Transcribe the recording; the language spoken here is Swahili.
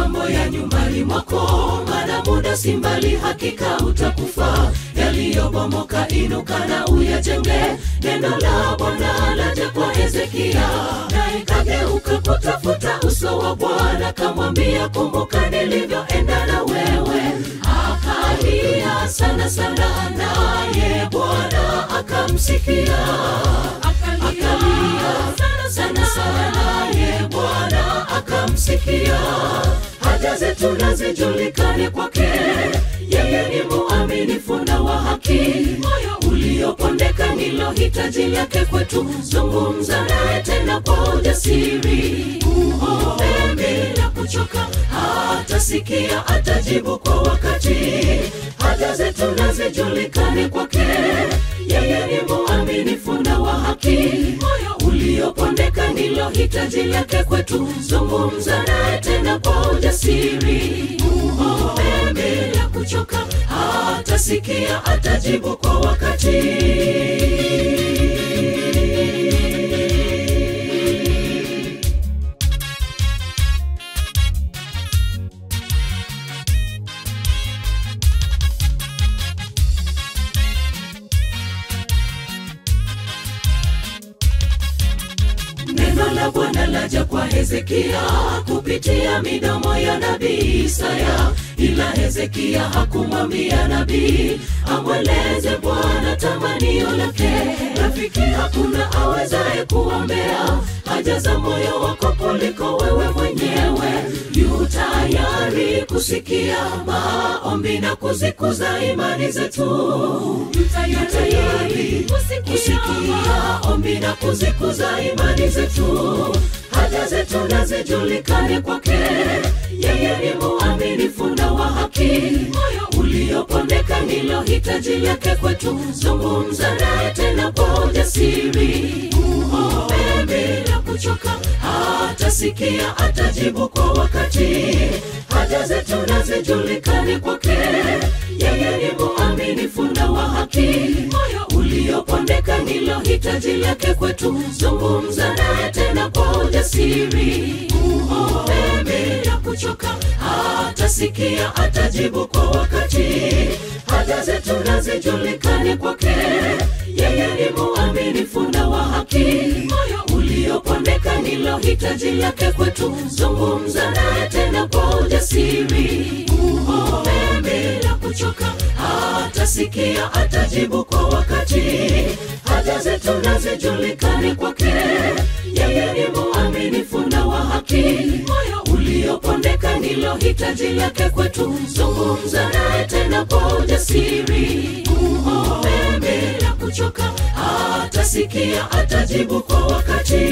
mambo ya nyumbani mwako, maana muda si mbali, hakika utakufa. Yaliyobomoka inuka na uyajenge. Neno la Bwana laja kwa Hezekia, naye kageuka kutafuta uso wa Bwana, kamwambia, kumbuka nilivyoenda na wewe. Akalia sana sana, naye Bwana akamsikia. Akalia sana sana, naye Bwana akamsikia. Haja zetu na zijulikane kwake, yeye ni muaminifu na wa haki. Moyo uliopondeka ndilo hitaji lake kwetu, zungumza naye tena kwa ujasiri. Uombe bila kuchoka, atasikia, atajibu kwa wakati. Haja zetu na zijulikane kwake, yeye ni muaminifu na wa haki. Moyo uliopondeka ndilo hitaji lake kwetu, zungumza naye tena kwa ujasiri. Uombe bila kuchoka, atasikia, atajibu kwa wakati. Neno la Bwana laja kwa Hezekia kupitia midomo ya nabii Isaya, ila Hezekia hakumwambia nabii amweleze Bwana tamanio lake. Rafiki, hakuna awezaye kuombea haja za moyo wako kuliko wewe mwenyewe. Yu tayari kusikia maombi na kuzikuza imani zetu. Yu tayari kusikia ombi na kuzikuza imani zetu. Haja zetu na zijulikane kwake, yeye ni muaminifu na wa haki. Moyo uliopondeka ndilo hitaji lake kwetu, zungumza naye tena kwa ujasiri. Uombe bila kuchoka, atasikia, atajibu kwa wakati. Haja zetu na zijulikane kwake, yeye ni muaminifu na wa haki. Moyo uliopondeka ndilo hitaji lake kwetu, zungumza naye tena kwa ujasiri. Uombe bila kuchoka, atasikia, atajibu kwa wakati. Haja zetu na zijulikane kwake, yeye ni muaminifu na wa haki. Moyo uliopondeka ndilo hitaji lake kwetu, zungumza naye tena kwa ujasiri. Uombe bila kuchoka, atasikia, atajibu kwa wakati. Haja zetu na zijulikane kwake, yeye ni muaminifu na wa haki. Moyo uliopondeka ndilo hitaji lake kwetu, zungumza naye tena kwa ujasiri. Uombe bila kuchoka, atasikia, atajibu kwa wakati.